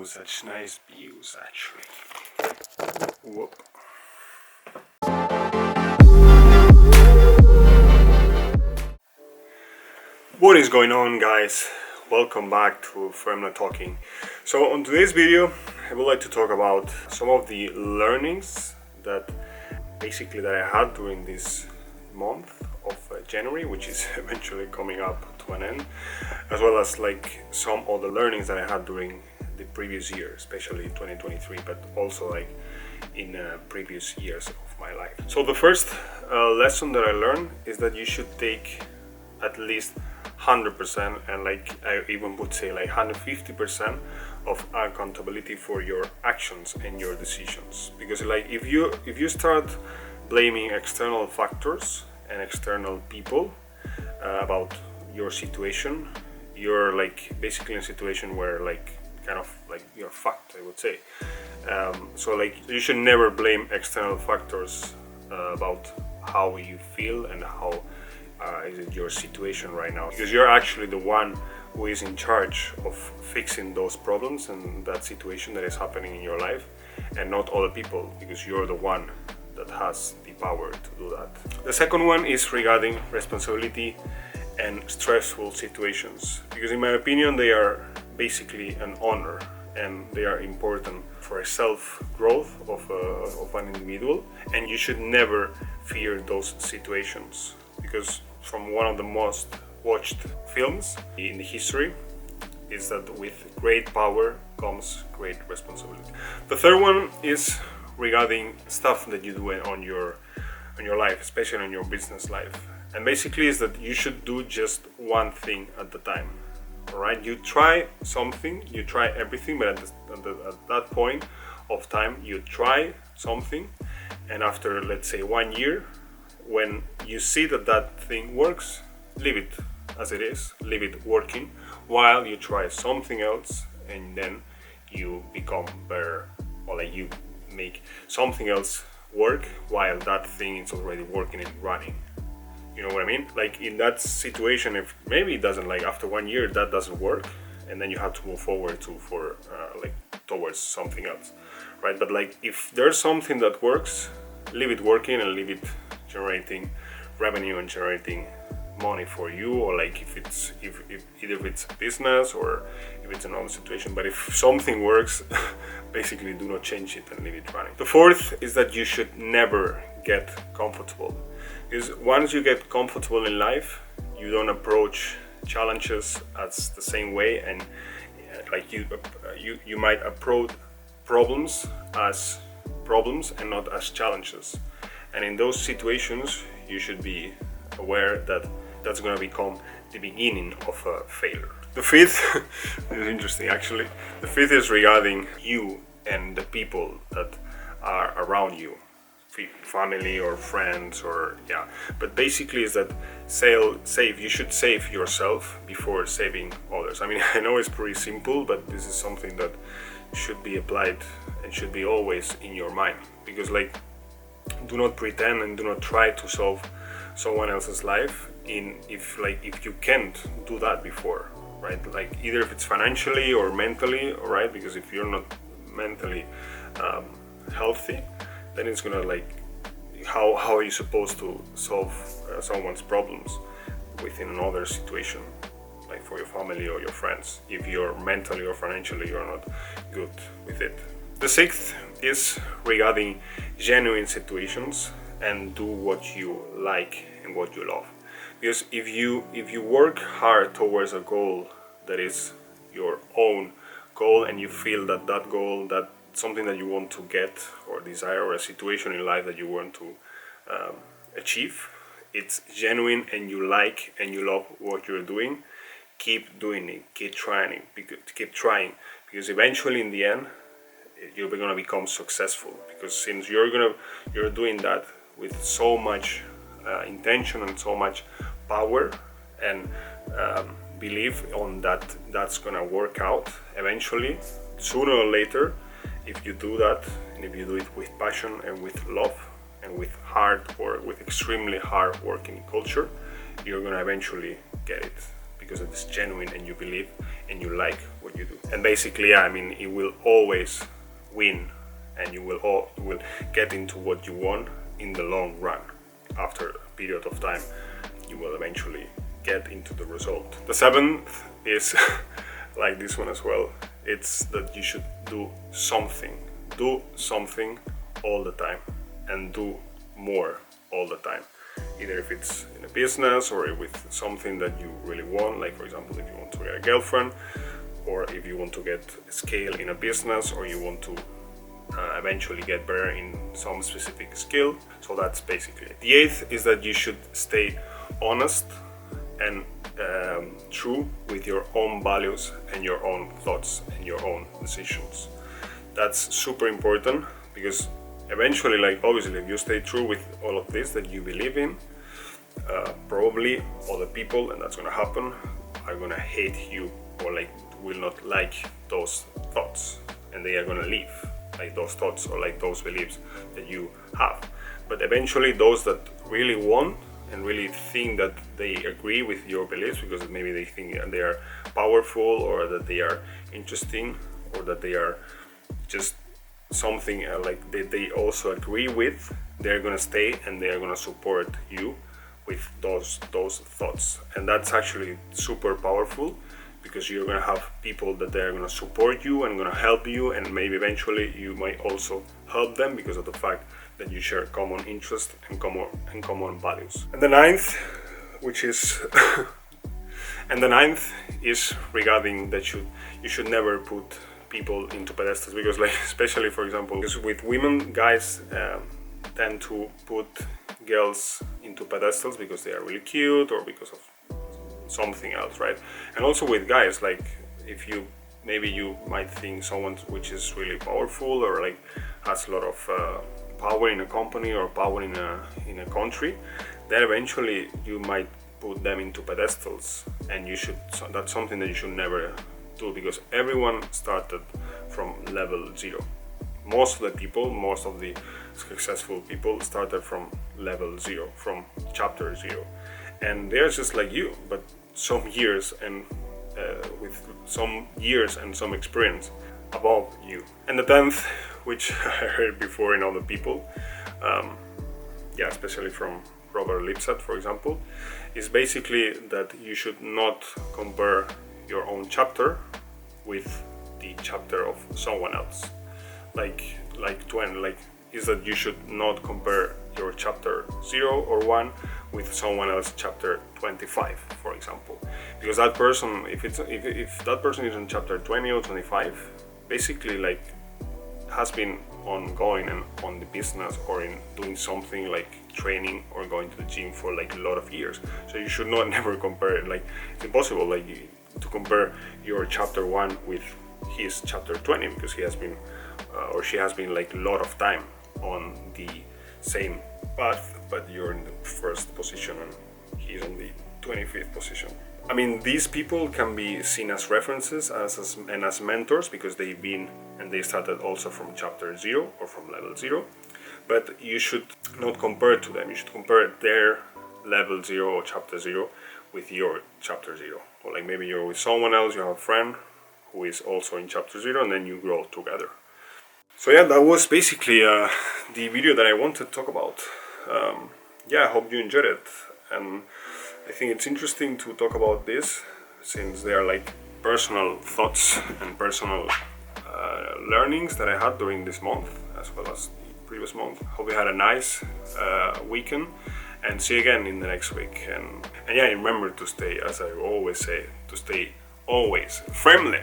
such nice views actually. Whoop. What is going on, guys? Welcome back to firmlytalking. So on today's video I would like to talk about some of the learnings that I had during this month of January, which is eventually coming up to an end, as well as like some of the learnings that I had during the previous year, especially 2023, but also like in previous years of my life. So the first lesson that I learned is that you should take at least 100%, and like I even would say like 150% of accountability for your actions and your decisions. Because like if you start blaming external factors and external people about your situation, you're like basically in a situation where like kind of like you're fucked, I would say. So like you should never blame external factors about how you feel and how is it your situation right now, because you're actually the one who is in charge of fixing those problems and that situation that is happening in your life, and not other people, because you're the one that has the power to do that. The second one is regarding responsibility and stressful situations, because in my opinion they are basically an honor and they are important for a self-growth of an individual, and you should never fear those situations, because from one of the most watched films in history is that with great power comes great responsibility. The third one is regarding stuff that you do on your life, especially on your business life, and basically is that you should do just one thing at the time. All right, you try something, you try everything, but at that point of time you try something, and after let's say 1 year, when you see that that thing works, leave it as it is, leave it working, while you try something else, and then you become better, or like you make something else work while that thing is already working and running. You know what I mean? Like in that situation, if maybe it doesn't, like after 1 year that doesn't work, and then you have to move forward towards something else, right? But like if there's something that works, leave it working and leave it generating revenue and generating money for you, or like if either if it's a business or if it's another situation. But if something works, basically do not change it and leave it running. The fourth is that you should never get comfortable, because once you get comfortable in life, you don't approach challenges as the same way, and like you might approach problems as problems and not as challenges. And in those situations, you should be aware that that's going to become the beginning of a failure. The fifth is interesting actually. The fifth is regarding you and the people that are around you, family or friends, or yeah. But basically is that you should save yourself before saving others. I mean, I know it's pretty simple, but this is something that should be applied and should be always in your mind, because like, do not pretend and do not try to solve someone else's life if you can't do that before, right? Like either if it's financially or mentally, all right? Because if you're not mentally healthy, then it's gonna like how are you supposed to solve someone's problems within another situation, like for your family or your friends, if you're mentally or financially you're not good with it. The sixth is regarding genuine situations, and do what you like and what you love. Because if you work hard towards a goal that is your own goal, and you feel that goal, that something that you want to get or desire, or a situation in life that you want to achieve, it's genuine and you like and you love what you're doing, keep doing it, keep trying, because eventually in the end you're going to become successful, because since you're doing that with so much intention and so much power and belief on that's going to work out eventually, sooner or later. If you do that, and if you do it with passion and with love and with hard work, with extremely hard working culture, you're going to eventually get it, because it is genuine and you believe and you like what you do. And basically, yeah, I mean, it will always win, and you will get into what you want in the long run. After a period of time, you will eventually get into the result. The seventh is like this one as well. It's that you should do something all the time, and do more all the time. Either if it's in a business or with something that you really want, like for example, if you want to get a girlfriend, or if you want to get scale in a business, or you want to eventually get better in some specific skill. So that's basically it. The eighth is that you should stay honest and true with your own values and your own thoughts and your own decisions. That's super important, because eventually, like obviously, if you stay true with all of this that you believe in, probably other people, and that's gonna happen, are gonna hate you, or like will not like those thoughts, and they are gonna leave like those thoughts or like those beliefs that you have. But eventually, those that really want and really think that they agree with your beliefs, because maybe they think they are powerful, or that they are interesting, or that they are just something like they also agree with, they're gonna stay and they are gonna support you with those thoughts. And that's actually super powerful, because you're gonna have people that they're gonna support you and gonna help you, and maybe eventually you might also help them because of the fact that you share common interests and common values. And the ninth, which is and the ninth is regarding that you should never put people into pedestals, because like especially for example, because with women, guys tend to put girls into pedestals because they are really cute, or because of something else, right? And also with guys, like if you maybe you might think someone which is really powerful, or like has a lot of power in a company or power in a country, then eventually you might put them into pedestals, and that's something that you should never do, because everyone started from level 0. Most of the successful people started from level 0, from chapter 0, and they're just like you, but some years and with some years and some experience above you. And the 10th, which I heard before in other people, especially from Robert Lipset, for example, is basically that you should not compare your own chapter with the chapter of someone else. Is that you should not compare your chapter 0 or 1 with someone else chapter 25, for example, because that person, if that person is in chapter 20 or 25, basically like has been ongoing and on the business, or in doing something like training or going to the gym for like a lot of years. So you should not never compare it. Like it's impossible to compare your chapter 1 with his chapter 20, because he has been or she has been like a lot of time on the same path, but you're in the first position and he's on the 25th position. I mean, these people can be seen as references and as mentors, because they've been and they started also from chapter 0 or from level 0, but you should not compare to them. You should compare their level 0 or chapter 0 with your chapter 0, or like maybe you're with someone else, you have a friend who is also in chapter 0, and then you grow together. So yeah, that was basically the video that I wanted to talk about. I hope you enjoyed it, and I think it's interesting to talk about this, since they are like personal thoughts and personal learnings that I had during this month, as well as the previous month. Hope you had a nice weekend, and see you again in the next week. And remember to stay, as I always say, to stay always firmly.